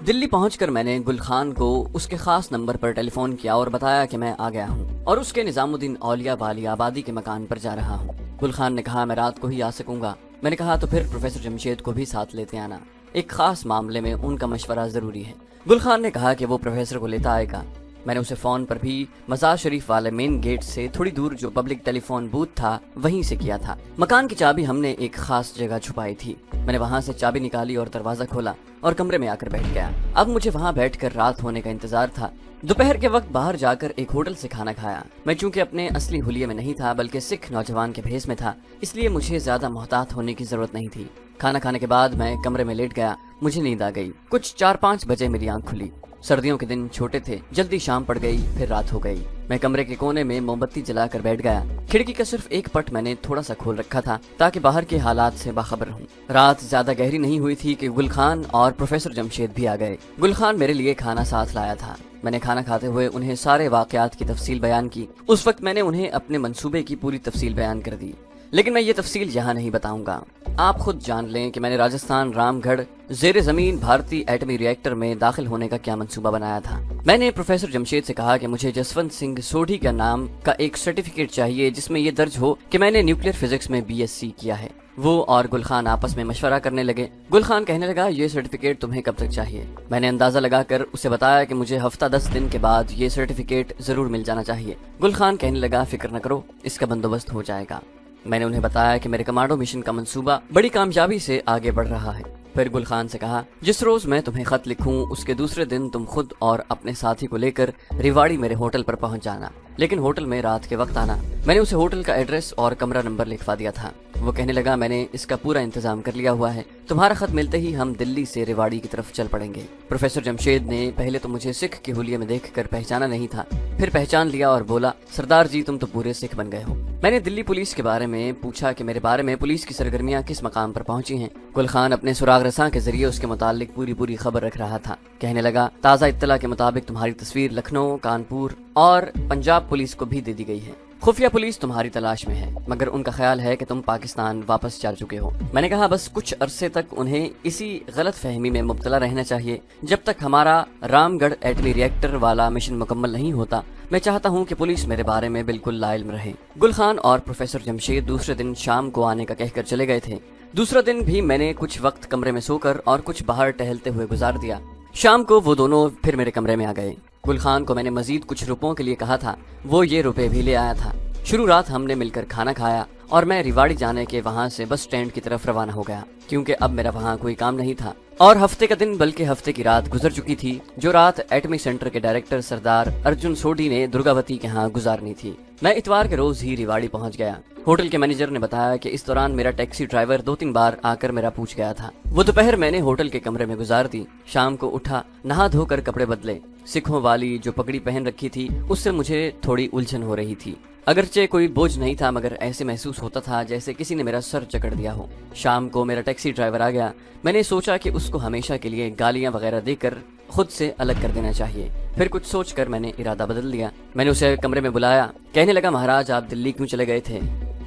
دلی پہنچ کر میں نے گل خان کو اس کے خاص نمبر پر ٹیلی فون کیا اور بتایا کہ میں آ گیا ہوں اور اس کے نظام الدین اولیاء والی آبادی کے مکان پر جا رہا ہوں۔ گل خان نے کہا میں رات کو ہی آ سکوں گا۔ میں نے کہا تو پھر پروفیسر جمشید کو بھی ساتھ لیتے آنا، ایک خاص معاملے میں ان کا مشورہ ضروری ہے۔ گل خان نے کہا کہ وہ پروفیسر کو لیتا آئے گا۔ میں نے اسے فون پر بھی مزار شریف والے مین گیٹ سے تھوڑی دور جو پبلک ٹیلی فون بوتھ تھا وہیں سے کیا تھا۔ مکان کی چابی ہم نے ایک خاص جگہ چھپائی تھی۔ میں نے وہاں سے چابی نکالی اور دروازہ کھولا اور کمرے میں آ کر بیٹھ گیا۔ اب مجھے وہاں بیٹھ کر رات ہونے کا انتظار تھا۔ دوپہر کے وقت باہر جا کر ایک ہوٹل سے کھانا کھایا۔ میں چونکہ اپنے اصلی حلیے میں نہیں تھا بلکہ سکھ نوجوان کے بھیس میں تھا، اس لیے مجھے زیادہ محتاط ہونے کی ضرورت نہیں تھی۔ کھانا کھانے کے بعد میں کمرے میں لیٹ گیا۔ مجھے نیند آ گئی۔ کچھ 4-5 بجے میری آنکھ کھلی۔ سردیوں کے دن چھوٹے تھے، جلدی شام پڑ گئی، پھر رات ہو گئی۔ میں کمرے کے کونے میں موم بتی جلا کر بیٹھ گیا۔ کھڑکی کا صرف ایک پٹ میں نے تھوڑا سا کھول رکھا تھا تاکہ باہر کے حالات سے باخبر ہوں۔ رات زیادہ گہری نہیں ہوئی تھی کہ گل خان اور پروفیسر جمشید بھی آ گئے۔ گل خان میرے لیے کھانا ساتھ لایا تھا۔ میں نے کھانا کھاتے ہوئے انہیں سارے واقعات کی تفصیل بیان کی۔ اس وقت میں نے انہیں اپنے منصوبے کی پوری تفصیل بیان کر دی، لیکن میں یہ تفصیل یہاں نہیں بتاؤں گا۔ آپ خود جان لیں کہ میں نے راجستھان رام گڑھ زیر زمین بھارتی ایٹمی ری ایکٹر میں داخل ہونے کا کیا منصوبہ بنایا تھا۔ میں نے پروفیسر جمشید سے کہا کہ مجھے جسونت سنگھ سوڈھی کا نام کا ایک سرٹیفکیٹ چاہیے جس میں یہ درج ہو کہ میں نے نیوکلیر فزکس میں BSc کیا ہے۔ وہ اور گل خان آپس میں مشورہ کرنے لگے۔ گل خان کہنے لگا یہ سرٹیفکیٹ تمہیں کب تک چاہیے؟ میں نے اندازہ لگا کر اسے بتایا کہ مجھے ہفتہ 10 دن کے بعد یہ سرٹیفکیٹ ضرور مل جانا چاہیے۔ گل خان کہنے لگا فکر نہ کرو، اس کا بندوبست ہو جائے گا۔ میں نے انہیں بتایا کہ میرے کمانڈو مشن کا منصوبہ بڑی کامیابی سے آگے بڑھ رہا ہے۔ پھر گل خان سے کہا جس روز میں تمہیں خط لکھوں اس کے دوسرے دن تم خود اور اپنے ساتھی کو لے کر ریواڑی میرے ہوٹل پر پہنچ جانا، لیکن ہوٹل میں رات کے وقت آنا۔ میں نے اسے ہوٹل کا ایڈریس اور کمرہ نمبر لکھوا دیا تھا۔ وہ کہنے لگا میں نے اس کا پورا انتظام کر لیا ہوا ہے، تمہارا خط ملتے ہی ہم دلی سے ریواڑی کی طرف چل پڑیں گے۔ پروفیسر جمشید نے پہلے تو مجھے سکھ کے حلیے میں دیکھ کر پہچانا نہیں تھا، پھر پہچان لیا اور بولا سردار جی تم تو پورے سکھ بن گئے ہو۔ میں نے دلی پولیس کے بارے میں پوچھا کہ میرے بارے میں پولیس کی سرگرمیاں کس مقام پر پہنچی ہیں۔ گل خان اپنے سراغ رساں کے ذریعے اس کے متعلق پوری خبر رکھ رہا تھا۔ کہنے لگا تازہ اطلاع کے مطابق تمہاری تصویر لکھنؤ، کانپور اور پنجاب پولیس کو بھی دے دی گئی ہے۔ خفیہ پولیس تمہاری تلاش میں ہے، مگر ان کا خیال ہے کہ تم پاکستان واپس جا چکے ہو۔ میں نے کہا بس کچھ عرصے تک انہیں اسی غلط فہمی میں مبتلا رہنا چاہیے جب تک ہمارا رام گڑھ ایٹمی ری ایکٹر والا مشن مکمل نہیں ہوتا۔ میں چاہتا ہوں کہ پولیس میرے بارے میں بالکل لا علم رہے۔ گل خان اور پروفیسر جمشید دوسرے دن شام کو آنے کا کہہ کر چلے گئے تھے۔ دوسرا دن بھی میں نے کچھ وقت کمرے میں سو کر اور کچھ باہر ٹہلتے ہوئے گزار دیا۔ شام کو وہ دونوں پھر میرے کمرے میں آ گئے۔ گل خان کو میں نے مزید کچھ روپوں کے لیے کہا تھا، وہ یہ روپے بھی لے آیا تھا۔ شروع رات ہم نے مل کر کھانا کھایا اور میں ریواڑی جانے کے وہاں سے بس اسٹینڈ کی طرف روانہ ہو گیا، کیونکہ اب میرا وہاں کوئی کام نہیں تھا اور ہفتے کا دن بلکہ ہفتے کی رات گزر چکی تھی، جو رات ایٹمی سینٹر کے ڈائریکٹر سردار ارجن سوڈھی نے درگاوتی کے ہاں گزارنی تھی۔ میں اتوار کے روز ہی ریواڑی پہنچ گیا۔ ہوٹل کے مینیجر نے بتایا کہ اس دوران میرا ٹیکسی ڈرائیور 2-3 بار آ کر میرا پوچھ گیا تھا۔ وہ دوپہر میں نے ہوٹل کے کمرے میں گزار دی۔ شام کو اٹھا، نہا دھو کر کپڑے بدلے۔ سکھوں والی جو پگڑی پہن رکھی تھی اس سے مجھے تھوڑی الجھن ہو رہی تھی، اگرچہ کوئی بوجھ نہیں تھا مگر ایسے محسوس ہوتا تھا جیسے کسی نے میرا سر جکڑ دیا ہو۔ شام کو میرا ٹیکسی ڈرائیور آ گیا۔ میں نے سوچا کہ اس کو ہمیشہ کے لیے گالیاں وغیرہ دے کر خود سے الگ کر دینا چاہیے، پھر کچھ سوچ کر میں نے ارادہ بدل لیا۔ میں نے اسے کمرے میں بلایا۔ کہنے لگا مہاراج آپ دلی کیوں چلے گئے تھے؟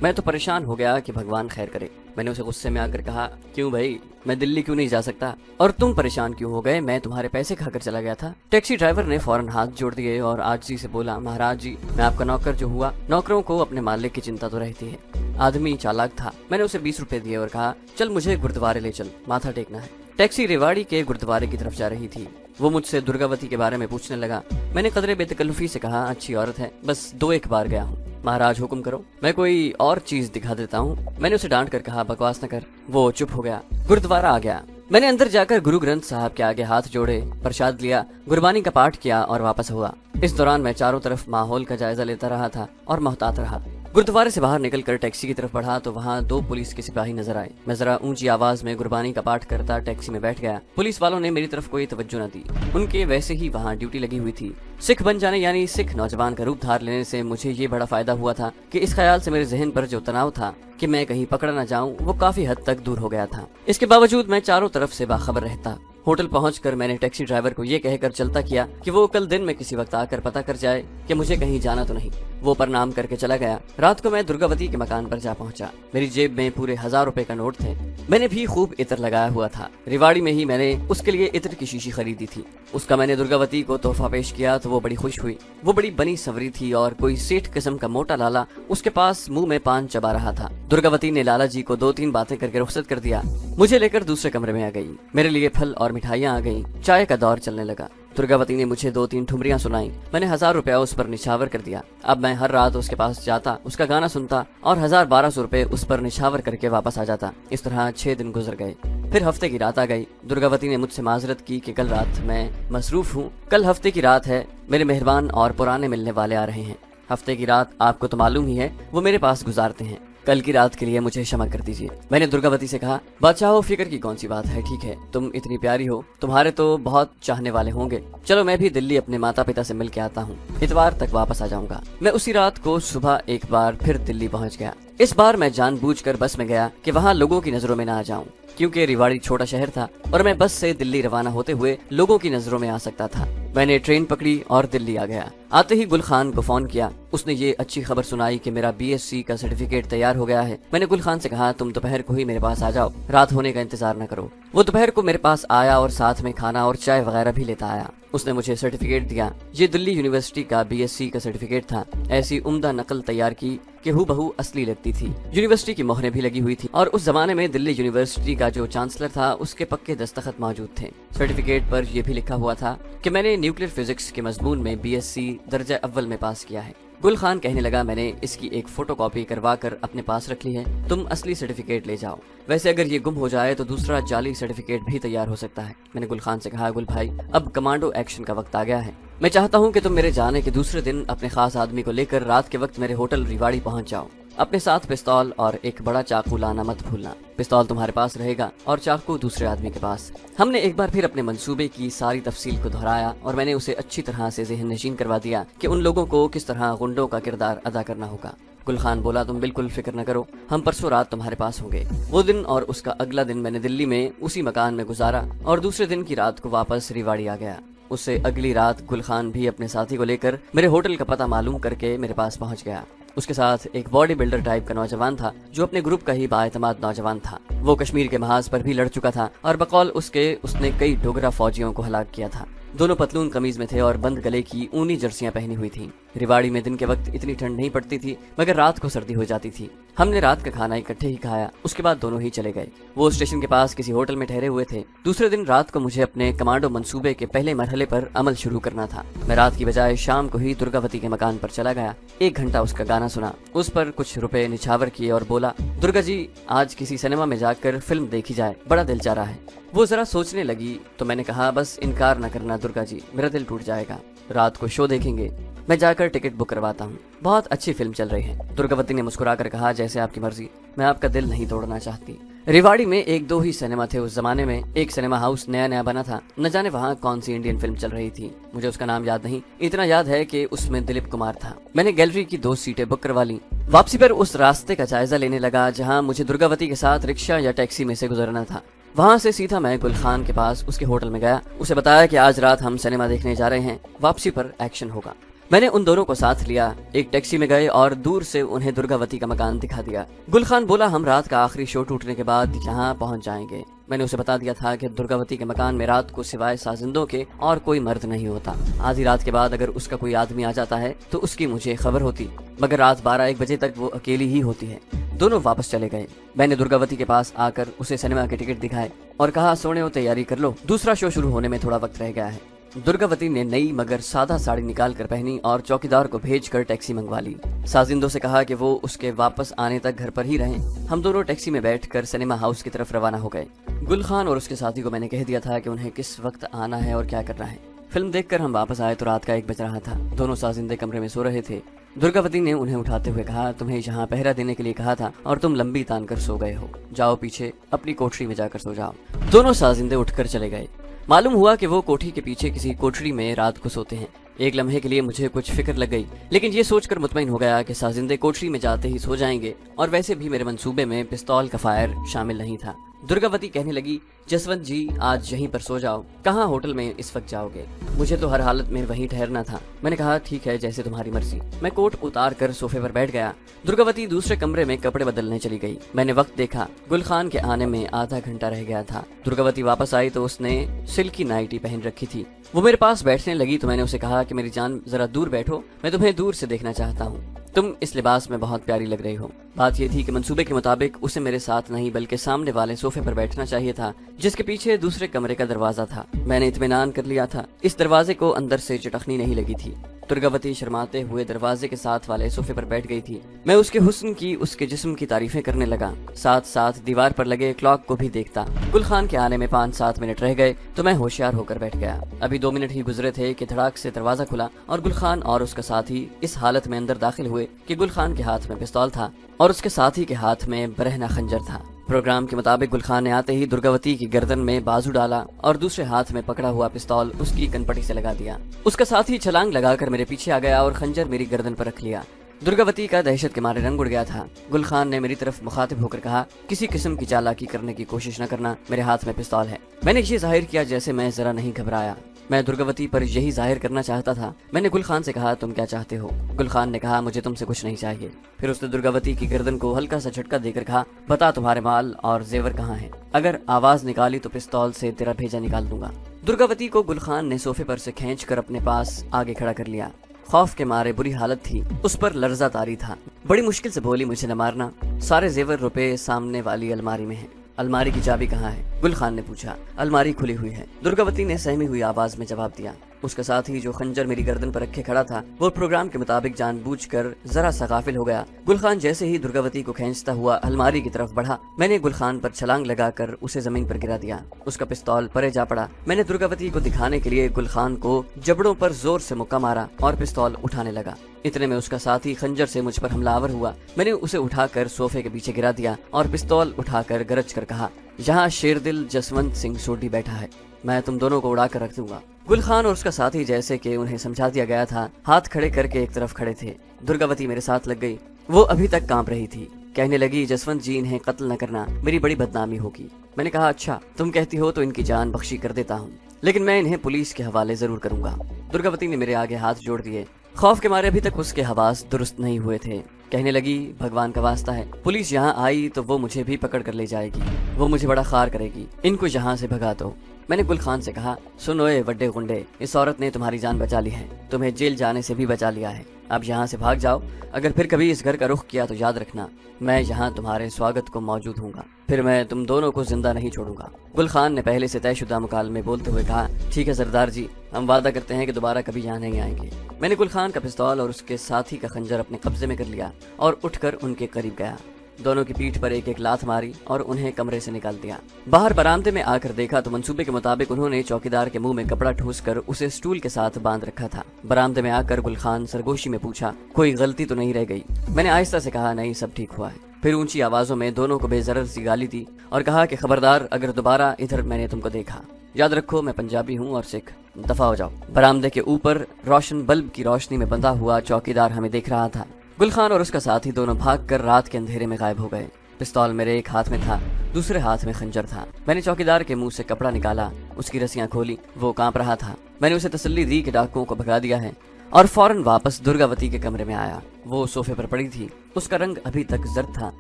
میں تو پریشان ہو گیا کہ بھگوان خیر کرے۔ میں نے اسے غصے میں آ کر کہا کیوں بھائی، میں دلی کیوں نہیں جا سکتا؟ اور تم پریشان کیوں ہو گئے؟ میں تمہارے پیسے کھا کر چلا گیا تھا۔ ٹیکسی ڈرائیور نے فوراً ہاتھ جوڑ دیے اور عاجزی سے بولا مہاراج جی میں آپ کا نوکر جو ہوا، نوکروں کو اپنے مالک کی چنتا تو رہتی ہے۔ آدمی چالاک تھا۔ میں نے اسے 20 روپے دیے اور کہا چل مجھے گردوارے لے چل، ماتھا ٹیکنا ہے۔ ٹیکسی ریواڑی کے گردوارے کی طرف جا رہی تھی۔ وہ مجھ سے درگاوتی کے بارے میں پوچھنے لگا۔ میں نے قدرے بے تکلفی سے کہا اچھی عورت ہے، بس 2-1 بار گیا ہوں۔ مہاراج حکم کرو، میں کوئی اور چیز دکھا دیتا ہوں۔ میں نے اسے ڈانٹ کر کہا بکواس نہ کر۔ وہ چپ ہو گیا۔ گردوارہ آ گیا۔ میں نے اندر جا کر گرو گرنتھ صاحب کے آگے ہاتھ جوڑے، پرشاد لیا، گربانی کا پاٹ کیا اور واپس ہوا۔ اس دوران میں چاروں طرف ماحول کا جائزہ لیتا رہا تھا اور محتاط رہا۔ گردوارے سے باہر نکل کر ٹیکسی کی طرف بڑھا تو وہاں 2 پولیس کے سپاہی نظر آئے۔ میں ذرا اونچی آواز میں گربانی کا پاٹ کرتا ٹیکسی میں بیٹھ گیا۔ پولیس والوں نے میری طرف کوئی توجہ نہ دی، ان کے ویسے ہی وہاں ڈیوٹی لگی ہوئی تھی۔ سکھ بن جانے یعنی سکھ نوجوان کا روپ دھار لینے سے مجھے یہ بڑا فائدہ ہوا تھا کہ اس خیال سے میرے ذہن پر جو تناؤ تھا کہ میں کہیں پکڑا نہ جاؤں وہ کافی حد تک دور ہو گیا تھا۔ اس کے باوجود میں چاروں طرف سے باخبر رہتا۔ होटल पहुंचकर मैंने टैक्सी ड्राइवर को ये कहकर चलता किया कि वो कल दिन में किसी वक्त आकर पता कर जाए कि मुझे कहीं जाना तो नहीं। वो प्रणाम करके चला गया। रात को मैं दुर्गावती के मकान पर जा पहुंचा। मेरी जेब में पूरे 1000 रुपए का नोट थे। मैंने भी खूब इत्र लगाया हुआ था। रिवाड़ी में ही मैंने उसके लिए इत्र की शीशी खरीदी थी। उसका मैंने दुर्गावती को तोहफा पेश किया तो वो बड़ी खुश हुई। वो बड़ी बनी संवरी थी और कोई सेठ किस्म का मोटा लाला उसके पास मुंह में पान चबा रहा था। दुर्गावती ने लाला जी को 2-3 बातें करके रुखसत कर दिया। मुझे लेकर दूसरे कमरे में आ गई। मेरे लिए फल और मिठाइयाँ आ गई। चाय का दौर चलने लगा। दुर्गावती ने मुझे 2-3 ठुमरियां सुनाई। मैंने 1000 रुपया उस पर निछावर कर दिया। अब मैं हर रात उसके पास जाता, उसका गाना सुनता और 1000-1200 रुपए उस पर निछावर करके वापस आ जाता। इस तरह 6 दिन गुजर गए। फिर हफ्ते की रात आ गई। दुर्गावती ने मुझसे माजरत की कि कल रात मैं मसरूफ हूँ। कल हफ्ते की रात है। मेरे मेहरबान और पुराने मिलने वाले आ रहे हैं। हफ्ते की रात आपको तो मालूम ही है वो मेरे पास गुजारते हैं। कल की रात के लिए मुझे क्षमा कर दीजिए। मैंने दुर्गावती से कहा, बादशाह फिक्र की कौन सी बात है, ठीक है, तुम इतनी प्यारी हो, तुम्हारे तो बहुत चाहने वाले होंगे। चलो मैं भी दिल्ली अपने माता पिता से मिल के आता हूँ। इतवार तक वापस आ जाऊंगा। मैं उसी रात को सुबह एक बार फिर दिल्ली पहुँच गया। इस बार मैं जानबूझकर बस में गया कि वहाँ लोगों की नजरों में ना आ जाऊं, क्योंकि रिवाड़ी छोटा शहर था और मैं बस से दिल्ली रवाना होते हुए लोगों की नजरों में आ सकता था। मैंने ट्रेन पकड़ी और दिल्ली आ गया। आते ही गुल खान को फोन किया। उसने ये अच्छी खबर सुनाई कि मेरा BSc का सर्टिफिकेट तैयार हो गया है। मैंने गुल खान से कहा, तुम दोपहर को ही मेरे पास आ जाओ, रात होने का इंतजार न करो। वो दोपहर को मेरे पास आया और साथ में खाना और चाय वगैरह भी लेता आया। उसने मुझे सर्टिफिकेट दिया। ये दिल्ली यूनिवर्सिटी का BSc का सर्टिफिकेट था। ऐसी उम्दा नकल तैयार की कि हूबहू असली लगती थी। यूनिवर्सिटी की मोहरें भी लगी हुई थी और उस जमाने में दिल्ली यूनिवर्सिटी का जो चांसलर था उसके पक्के दस्तखत मौजूद थे। सर्टिफिकेट पर यह भी लिखा हुआ था कि मैंने न्यूक्लियर फिजिक्स के मजमून में BSc दर्जा अव्वल में पास किया है। गुल खान कहने लगा, मैंने इसकी एक फोटोकॉपी करवा कर अपने पास रख ली है, तुम असली सर्टिफिकेट ले जाओ। वैसे अगर ये गुम हो जाए तो दूसरा जाली सर्टिफिकेट भी तैयार हो सकता है। मैंने गुल खान से कहा, गुल भाई, अब कमांडो एक्शन का वक्त आ गया है। मैं चाहता हूँ कि तुम मेरे जाने के दूसरे दिन अपने खास आदमी को लेकर रात के वक्त मेरे होटल रिवाड़ी पहुँच जाओ। अपने साथ पिस्तौल और एक बड़ा चाकू लाना मत भूलना। पिस्तौल तुम्हारे पास रहेगा और चाकू दूसरे आदमी के पास। हमने एक बार फिर अपने मंसूबे की सारी तफसील को दोहराया और मैंने उसे अच्छी तरह से ज़हन नशीन करवा दिया कि उन लोगों को किस तरह गुंडों का किरदार अदा करना होगा। गुल खान बोला, तुम बिल्कुल फिक्र न करो, हम परसों रात तुम्हारे पास होंगे। वो दिन और उसका अगला दिन मैंने दिल्ली में उसी मकान में गुजारा और दूसरे दिन की रात को वापस रिवाड़ी आ गया। उससे अगली रात गुल खान भी अपने साथी को लेकर मेरे होटल का पता मालूम करके मेरे पास पहुंच गया। उसके साथ एक बॉडी बिल्डर टाइप का नौजवान था जो अपने ग्रुप का ही बाएतमाद नौजवान था। वो कश्मीर के महाज पर भी लड़ चुका था और बकौल उसके उसने कई डोगरा फौजियों को हलाक किया था। दोनों पतलून कमीज में थे और बंद गले की ऊनी जर्सियां पहनी हुई थी। रिवाड़ी में दिन के वक्त इतनी ठंड नहीं पड़ती थी मगर रात को सर्दी हो जाती थी। हमने रात का खाना इकट्ठे ही खाया, उसके बाद दोनों ही चले गए। वो स्टेशन के पास किसी होटल में ठहरे हुए थे। दूसरे दिन रात को मुझे अपने कमांडो मंसूबे के पहले मरहले पर अमल शुरू करना था। मैं रात की बजाय शाम को ही दुर्गावती के मकान पर चला गया। 1 घंटा उसका गाना सुना, उस पर कुछ रुपए निछावर किए और बोला, दुर्गा जी आज किसी सिनेमा में जाकर फिल्म देखी जाए, बड़ा दिल चाह रहा है। वो जरा सोचने लगी तो मैंने कहा, बस इनकार न करना दुर्गा जी, मेरा दिल टूट जाएगा। रात को शो देखेंगे, मैं जाकर टिकट बुक करवाता हूँ, बहुत अच्छी फिल्म चल रही है। दुर्गावती ने मुस्कुराकर कहा, जैसे आपकी मर्जी, मैं आपका दिल नहीं तोड़ना चाहती। रिवाड़ी में 1-2 ही सिनेमा थे उस जमाने में। एक सिनेमा हाउस नया नया बना था, न जाने वहाँ कौन सी इंडियन फिल्म चल रही थी, मुझे उसका नाम याद नहीं। इतना याद है कि उसमें दिलीप कुमार था। मैंने गैलरी की 2 सीटें बुक करवा ली। वापसी पर उस रास्ते का जायजा लेने लगा जहाँ मुझे दुर्गावती के साथ रिक्शा या टैक्सी में से गुजरना था। वहाँ से सीधा मैं गुल खान के पास उसके होटल में गया। उसे बताया कि आज रात हम सिनेमा देखने जा रहे हैं, वापसी पर एक्शन होगा। मैंने उन दोनों को साथ लिया, एक टैक्सी में गए और दूर से उन्हें दुर्गावती का मकान दिखा दिया। गुल खान बोला, हम रात का आखिरी शो टूटने के बाद यहाँ पहुँच जाएंगे। मैंने उसे बता दिया था कि दुर्गावती के मकान में रात को सिवाय साजिंदों के और कोई मर्द नहीं होता। आधी रात के बाद अगर उसका कोई आदमी आ जाता है तो उसकी मुझे खबर होती, मगर रात 12-1 बजे तक वो अकेली ही होती है। दोनों वापस चले गए। मैंने दुर्गावती के पास आकर उसे सिनेमा के टिकट दिखाए और कहा, सोने हो तैयारी कर लो, दूसरा शो शुरू होने में थोड़ा वक्त रह गया है। दुर्गावती ने नई मगर सादा साड़ी निकाल कर पहनी और चौकीदार को भेजकर टैक्सी मंगवा ली। साजिंदों से कहा कि वो उसके वापस आने तक घर पर ही रहें। हम दोनों टैक्सी में बैठकर सिनेमा हाउस की तरफ रवाना हो गए। गुल खान और उसके साथी को मैंने कह दिया था कि उन्हें किस वक्त आना है और क्या करना है। फिल्म देखकर हम वापस आए तो रात का 1 बज रहा था। दोनों साजिंदे कमरे में सो रहे थे। दुर्गावती ने उन्हें उठाते हुए कहा, तुम्हें यहाँ पहरा देने के लिए कहा था और तुम लंबी तान कर सो गए हो, जाओ पीछे अपनी कोठरी में जाकर सो जाओ। दोनों साजिंदे उठकर चले गए। मालूम हुआ कि वो कोठी के पीछे किसी कोठरी में रात को सोते हैं। एक लम्हे के लिए मुझे कुछ फिक्र लग गई, लेकिन ये सोचकर मुतमईन हो गया कि साजिंदे कोठरी में जाते ही सो जाएंगे और वैसे भी मेरे मंसूबे में पिस्तौल का फायर शामिल नहीं था। दुर्गावती कहने लगी, जसवंत जी आज यहीं पर सो जाओ, कहाँ होटल में इस वक्त जाओगे? मुझे तो हर हालत में वहीं ठहरना था। मैंने कहा ठीक है, जैसे तुम्हारी मर्जी। मैं कोट उतार कर सोफे पर बैठ गया। दुर्गावती दूसरे कमरे में कपड़े बदलने चली गई। मैंने वक्त देखा, गुल खान के आने में आधा घंटा रह गया था। दुर्गावती वापस आई तो उसने सिल्की नाइटी पहन रखी थी। वो मेरे पास बैठने लगी तो मैंने उसे कहा कि मेरी जान जरा दूर बैठो, मैं तुम्हें दूर से देखना चाहता हूँ। तुम इस लिबास में बहुत प्यारी लग रही हो। बात ये थी कि मंसूबे के मुताबिक उसे मेरे साथ नहीं बल्कि सामने वाले सोफे पर बैठना चाहिए था, जिसके पीछे दूसरे कमरे का दरवाजा था। मैंने इत्मीनान कर लिया था, इस दरवाजे को अंदर से चटखनी नहीं लगी थी। दुर्गावती शर्माते हुए दरवाजे के साथ वाले सोफे पर बैठ गई थी। मैं उसके हुस्न की, उसके जिस्म की तारीफें करने लगा, साथ साथ दीवार पर लगे क्लॉक को भी देखता। गुल खान के आने में 5-7 मिनट रह गए तो मैं होशियार होकर बैठ गया। अभी 2 मिनट ही गुजरे थे कि धड़ाक से दरवाजा खुला और गुल खान और उसका साथी इस हालत में अंदर दाखिल हुए कि गुल खान के हाथ में पिस्तौल था और उसके साथी के हाथ में बरहना खंजर था। प्रोग्राम के मुताबिक गुल खान ने आते ही दुर्गावती की गर्दन में बाजू डाला और दूसरे हाथ में पकड़ा हुआ पिस्तौल उसकी कनपटी से लगा दिया। उसका साथी छलांग लगाकर मेरे पीछे आ गया और खंजर मेरी गर्दन पर रख लिया। दुर्गावती का दहशत के मारे रंग उड़ गया था। गुल खान ने मेरी तरफ मुखातिब होकर कहा, किसी किस्म की चालाकी करने की कोशिश न करना, मेरे हाथ में पिस्तौल है। मैंने ये जाहिर किया जैसे मैं जरा नहीं घबराया। मैं दुर्गावती पर यही जाहिर करना चाहता था। मैंने गुल खान से कहा, तुम क्या चाहते हो? गुल खान ने कहा, मुझे तुमसे कुछ नहीं चाहिए। फिर उसने दुर्गावती की गर्दन को हल्का सा झटका देकर कहा, बता तुम्हारे माल और जेवर कहाँ हैं? अगर आवाज निकाली तो पिस्तौल से तेरा भेजा निकाल दूंगा। दुर्गावती को गुल खान ने सोफे पर से खींच कर अपने पास आगे खड़ा कर लिया। खौफ के मारे बुरी हालत थी, उस पर लर्जा तारी था। बड़ी मुश्किल से बोली, मुझे न मारना, सारे जेवर रुपए सामने वाली अलमारी में हैं। अलमारी की चाबी कहाँ है? गुल खान ने पूछा। अलमारी खुली हुई है, दुर्गावती ने सहमी हुई आवाज में जवाब दिया। उसका साथी जो खंजर मेरी गर्दन पर रखे खड़ा था वो प्रोग्राम के मुताबिक जानबूझकर जरा सा गाफिल हो गया। गुल खान जैसे ही दुर्गावती को खींचता हुआ अलमारी की तरफ बढ़ा, मैंने गुल खान पर छलांग लगाकर उसे जमीन पर गिरा दिया। उसका पिस्तौल परे जा पड़ा। मैंने दुर्गावती को दिखाने के लिए गुल खान को जबड़ों पर जोर से मुक्का मारा और पिस्तौल उठाने लगा। इतने में उसका साथी खंजर से मुझ पर हमलावर हुआ। मैंने उसे उठाकर सोफे के पीछे गिरा दिया और पिस्तौल उठाकर गरज कर कहा, यहाँ शेरदिल जसवंत सिंह सोढ़ी बैठा है, मैं तुम दोनों को उड़ा कर रख दूंगा। गुल खान और उसका साथी जैसे कि उन्हें समझा दिया गया था, हाथ खड़े करके एक तरफ खड़े थे। दुर्गावती मेरे साथ लग गई। वो अभी तक कांप रही थी। कहने लगी, जसवंत जी इन्हें कत्ल न करना, मेरी बड़ी बदनामी होगी। मैंने कहा, अच्छा तुम कहती हो तो इनकी जान बख्शी कर देता हूँ, लेकिन मैं इन्हें पुलिस के हवाले जरूर करूंगा। दुर्गावती ने मेरे आगे हाथ जोड़ दिए। खौफ के मारे अभी तक उसके हवास दुरुस्त नहीं हुए थे। कहने लगी, भगवान का वास्ता है, पुलिस यहाँ आई तो वो मुझे भी पकड़ कर ले जाएगी, वो मुझे बड़ा खार करेगी, इनको यहाँ से भगा दो। मैंने गुल खान से कहा, सुनो ए वड्डे गुंडे, इस औरत ने तुम्हारी जान बचा ली है, तुम्हें जेल जाने से भी बचा लिया है। अब यहाँ से भाग जाओ। अगर फिर कभी इस घर का रुख किया तो याद रखना, मैं यहाँ तुम्हारे स्वागत को मौजूद हूँगा, फिर मैं तुम दोनों को जिंदा नहीं छोड़ूंगा। गुल खान ने पहले से तयशुदा मुकालमे बोलते हुए कहा, ठीक है सरदार जी, हम वादा करते हैं कि दोबारा कभी यहाँ नहीं आएंगे। मैंने गुल खान का पिस्तौल और उसके साथी का खंजर अपने कब्जे में कर लिया और उठकर उनके करीब गया। दोनों की पीठ पर एक एक लात मारी और उन्हें कमरे से निकाल दिया। बाहर बरामदे में आकर देखा तो मंसूबे के मुताबिक उन्होंने चौकीदार के मुंह में कपड़ा ठूसकर उसे स्टूल के साथ बांध रखा था। बरामदे में आकर गुल खान सरगोशी में पूछा, कोई गलती तो नहीं रह गई? मैंने आहिस्ता से कहा, नहीं, सब ठीक हुआ है। फिर ऊंची आवाजों में दोनों को बेजरर सी गाली दी और कहा कि खबरदार, अगर दोबारा इधर मैंने तुमको देखा, याद रखो मैं पंजाबी हूँ और सिख, दफा हो जाओ। बरामदे के ऊपर रोशन बल्ब की रोशनी में बंधा हुआ चौकीदार हमें देख रहा था। गुल खान और उसका साथी दोनों भागकर रात के अंधेरे में गायब हो गए। पिस्तौल मेरे एक हाथ में था, दूसरे हाथ में खंजर था। मैंने चौकीदार के मुंह से कपड़ा निकाला, उसकी रस्सियां खोली, वो कांप रहा था। मैंने उसे तसल्ली दी कि डाकुओं को भगा दिया है और फौरन वापस दुर्गावती के कमरे में आया। वो सोफे पर पड़ी थी, उसका रंग अभी तक जर्द था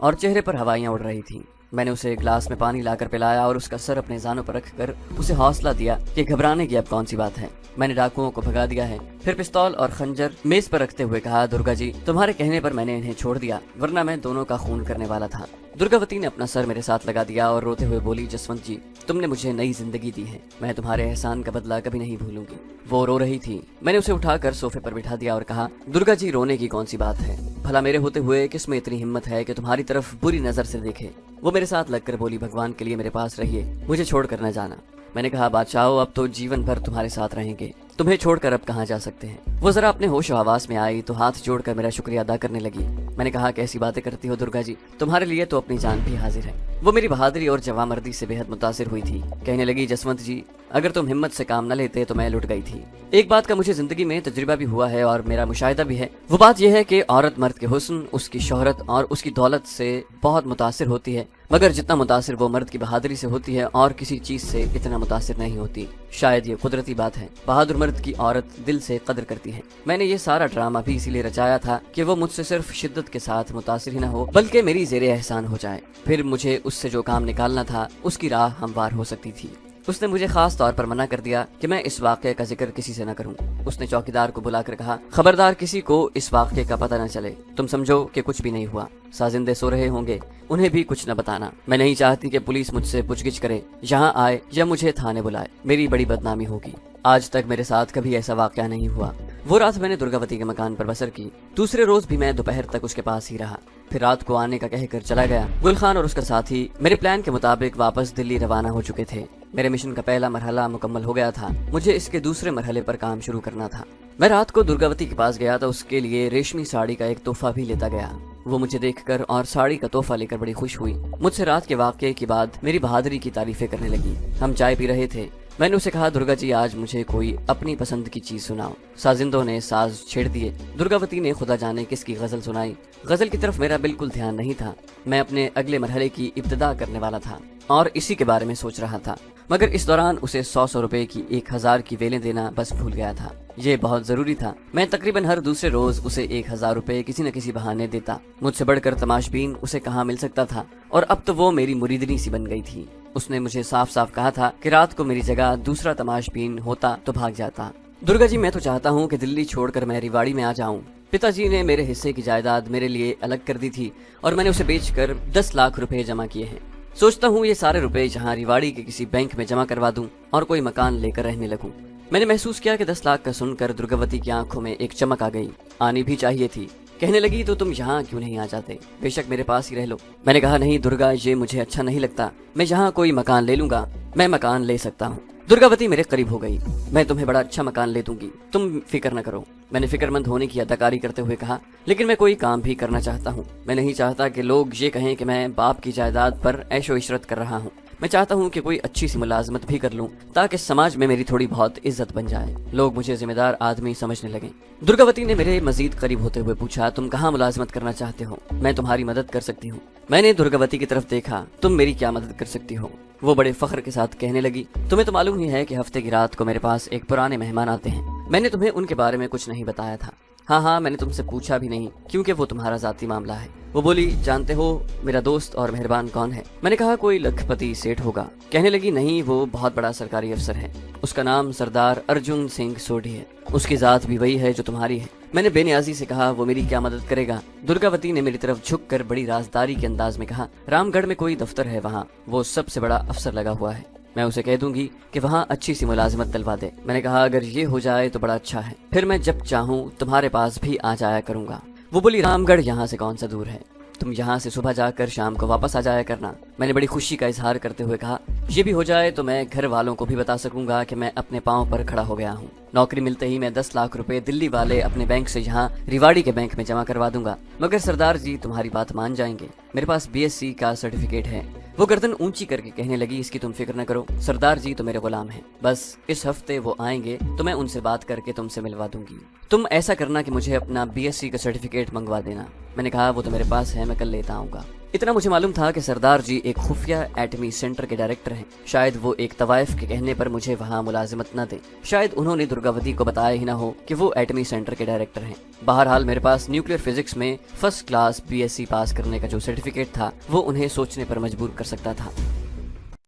और चेहरे पर हवाइयां उड़ रही थी। मैंने उसे एक गिलास में पानी लाकर पिलाया और उसका सर अपने जानों पर रखकर उसे हौसला दिया कि घबराने की अब कौन सी बात है, मैंने डाकुओं को भगा दिया है। फिर पिस्तौल और खंजर मेज पर रखते हुए कहा, दुर्गा जी, तुम्हारे कहने पर मैंने इन्हें छोड़ दिया, वरना मैं दोनों का खून करने वाला था। दुर्गावती ने अपना सर मेरे साथ लगा दिया और रोते हुए बोली, जसवंत जी, तुमने मुझे नई जिंदगी दी है, मैं तुम्हारे एहसान का बदला कभी नहीं भूलूंगी। वो रो रही थी। मैंने उसे उठाकर सोफे पर बिठा दिया और कहा, दुर्गा जी, रोने की कौन सी बात है? भला मेरे होते हुए किसमें इतनी हिम्मत है कि तुम्हारी तरफ बुरी नजर से देखे? वो मेरे साथ लगकर बोली, भगवान के लिए मेरे पास रहिए, मुझे छोड़कर न जाना। मैंने कहा, बादशाह, अब तो जीवन भर तुम्हारे साथ रहेंगे, तुम्हें छोड़कर अब कहाँ जा सकते हैं। वो जरा अपने होश हवास में आई तो हाथ जोड़कर मेरा शुक्रिया अदा करने लगी। मैंने कहा, कैसी बातें करती हो दुर्गा जी, तुम्हारे लिए तो अपनी जान भी हाजिर है। वो मेरी बहादुरी और जवामर्दी से बेहद मुतासिर हुई थी। कहने लगी, जसवंत जी, अगर तुम हिम्मत से काम न लेते तो मैं लुट गई थी। एक बात का मुझे जिंदगी में तजुर्बा भी हुआ है और मेरा मुशाहिदा भी है। वो बात यह है कि औरत मर्द के हुस्न, उसकी शोहरत और उसकी दौलत से बहुत मुतासिर होती है, मगर जितना मुतासिर वो मर्द की बहादुरी से होती है और किसी चीज से इतना मुतासिर नहीं होती। शायद ये कुदरती बात है। बहादुर मर्द की औरत दिल से कदर करती है। मैंने ये सारा ड्रामा भी इसीलिए रचाया था कि वो मुझसे सिर्फ शिद्दत के साथ मुतासिर ही न हो, बल्कि मेरी ज़ेरे एहसान हो जाए। फिर मुझे उससे जो काम निकालना था उसकी राह हमवार हो सकती थी। उसने मुझे खास तौर पर मना कर दिया कि मैं इस वाक़े का जिक्र किसी से न करूं। उसने चौकीदार को बुलाकर कहा, खबरदार किसी को इस वाक़े का पता न चले। तुम समझो कि कुछ भी नहीं हुआ। साजिंदे सो रहे होंगे, उन्हें भी कुछ न बताना। मैं नहीं चाहती कि पुलिस मुझसे पूछगिछ करे, यहाँ आए या मुझे थाने बुलाए। मेरी बड़ी बदनामी होगी। आज तक मेरे साथ कभी ऐसा वाक़या नहीं हुआ। वो रात मैंने दुर्गावती के मकान पर बसर की। दूसरे रोज भी मैं दोपहर तक उसके पास ही रहा, फिर रात को आने का कहकर चला गया। गुलखान और उसका साथी मेरे प्लान के मुताबिक वापस दिल्ली रवाना हो चुके थे। मेरे मिशन का पहला मरहला मुकम्मल हो गया था। मुझे इसके दूसरे मरहले पर काम शुरू करना था। मैं रात को दुर्गावती के पास गया तो उसके लिए रेशमी साड़ी का एक तोहफा भी लेता गया। वो मुझे देखकर और साड़ी का तोहफा लेकर बड़ी खुश हुई। मुझसे रात के वाक़ये के बाद मेरी बहादुरी की तारीफें करने लगी। हम चाय पी रहे थे। मैंने उसे कहा, दुर्गा जी आज मुझे कोई अपनी पसंद की चीज सुनाओ। साजिंदों ने साज छेड़ दिए। दुर्गावती ने खुदा जाने किसकी गजल सुनाई। गजल की तरफ मेरा बिल्कुल ध्यान नहीं था। मैं अपने अगले मरहले की इब्तिदा करने वाला था और इसी के बारे में सोच रहा था, मगर इस दौरान उसे 100 रुपए की 1000 की वेलें देना बस भूल गया था। ये बहुत जरूरी था। मैं तकरीबन हर दूसरे रोज उसे 1000 रुपए किसी न किसी बहाने देता। मुझसे बढ़कर तमाशबीन उसे कहाँ मिल सकता था, और अब तो वो मेरी मुरीदनी सी बन गई थी। उसने मुझे साफ साफ कहा था कि रात को मेरी जगह दूसरा तमाशबीन होता तो भाग जाता। दुर्गा जी, मैं तो चाहता हूँ कि दिल्ली छोड़कर मैं रिवाड़ी में आ जाऊँ। पिताजी ने मेरे हिस्से की जायदाद मेरे लिए अलग कर दी थी और मैंने उसे बेचकर 10 लाख रुपए जमा किए हैं। सोचता हूँ ये सारे रुपए जहाँ रिवाड़ी के किसी बैंक में जमा करवा दूं और कोई मकान लेकर रहने लगूं। मैंने महसूस किया कि 10 लाख का सुनकर दुर्गावती की आंखों में एक चमक आ गई। आनी भी चाहिए थी। कहने लगी, तो तुम यहाँ क्यों नहीं आ जाते? बेशक मेरे पास ही रह लो। मैंने कहा, नहीं दुर्गा, ये मुझे अच्छा नहीं लगता। मैं यहाँ कोई मकान ले लूंगा। मैं मकान ले सकता हूँ। दुर्गावती मेरे करीब हो गई। मैं तुम्हें बड़ा अच्छा मकान ले दूंगी, तुम फिक्र न करो। मैंने फिक्रमंद होने की अदाकारी करते हुए कहा, लेकिन मैं कोई काम भी करना चाहता हूँ। मैं नहीं चाहता कि लोग ये कहें कि मैं बाप की जायदाद पर ऐशो इशरत कर रहा हूँ। मैं चाहता हूँ कि कोई अच्छी सी मुलाजमत भी कर लूँ ताकि समाज में मेरी थोड़ी बहुत इज्जत बन जाए, लोग मुझे जिम्मेदार आदमी समझने लगे। दुर्गावती ने मेरे मजीद करीब होते हुए पूछा, तुम कहाँ मुलाजमत करना चाहते हो? मैं तुम्हारी मदद कर सकती हूँ। मैंने दुर्गावती की तरफ देखा। तुम मेरी क्या मदद कर सकती हो? वो बड़े फख्र के साथ कहने लगी, तुम्हें तो मालूम ही है कि हफ्ते की रात को मेरे पास एक पुराने मेहमान आते हैं। मैंने तुम्हें उनके बारे में कुछ नहीं बताया था। हाँ, मैंने तुमसे पूछा भी नहीं क्योंकि वो तुम्हारा जाती मामला है। वो बोली, जानते हो मेरा दोस्त और मेहरबान कौन है? मैंने कहा, कोई लखपति सेठ होगा। कहने लगी, नहीं, वो बहुत बड़ा सरकारी अफसर है। उसका नाम सरदार अर्जुन सिंह सोढ़ी है। उसकी जात भी वही है जो तुम्हारी है। मैंने बेनियाजी से कहा, वो मेरी क्या मदद करेगा? दुर्गावती ने मेरी तरफ झुककर बड़ी राजदारी के अंदाज में कहा, रामगढ़ में कोई दफ्तर है, वहाँ वो सबसे बड़ा अफसर लगा हुआ है। मैं उसे कह दूंगी कि वहाँ अच्छी सी मुलाजिमत दिलवा दे। मैंने कहा, अगर ये हो जाए तो बड़ा अच्छा है, फिर मैं जब चाहूँ तुम्हारे पास भी आ जाया करूंगा। वो बोली, रामगढ़ यहाँ से कौन सा दूर है? तुम यहाँ से सुबह जाकर शाम को वापस आ जाया करना। मैंने बड़ी खुशी का इजहार करते हुए कहा, ये भी हो जाए तो मैं घर वालों को भी बता सकूंगा कि मैं अपने पाँव पर खड़ा हो गया हूँ। नौकरी मिलते ही मैं 10 लाख रुपए दिल्ली वाले अपने बैंक से यहाँ रिवाड़ी के बैंक में जमा करवा दूंगा। मगर सरदार जी तुम्हारी बात मान जाएंगे। मेरे पास BSc का सर्टिफिकेट है। वो गर्दन ऊंची करके कहने लगी, इसकी तुम फिक्र न करो, सरदार जी तो मेरे गुलाम हैं। बस इस हफ्ते वो आएंगे तो मैं उनसे बात करके तुमसे मिलवा दूंगी। तुम ऐसा करना कि मुझे अपना BSc का सर्टिफिकेट मंगवा देना। मैंने कहा, वो तो मेरे पास है, मैं कल लेता आऊंगा। इतना मुझे मालूम था कि सरदार जी एक खुफिया एटमी सेंटर के डायरेक्टर हैं। शायद वो एक तवाइफ के कहने पर मुझे वहाँ मुलाजिमत न दें। शायद उन्होंने दुर्गावती को बताया ही ना हो कि वो एटमी सेंटर के डायरेक्टर हैं। बहरहाल मेरे पास न्यूक्लियर फिजिक्स में फर्स्ट क्लास BSc पास करने का जो सर्टिफिकेट था वो उन्हें सोचने पर मजबूर कर सकता था।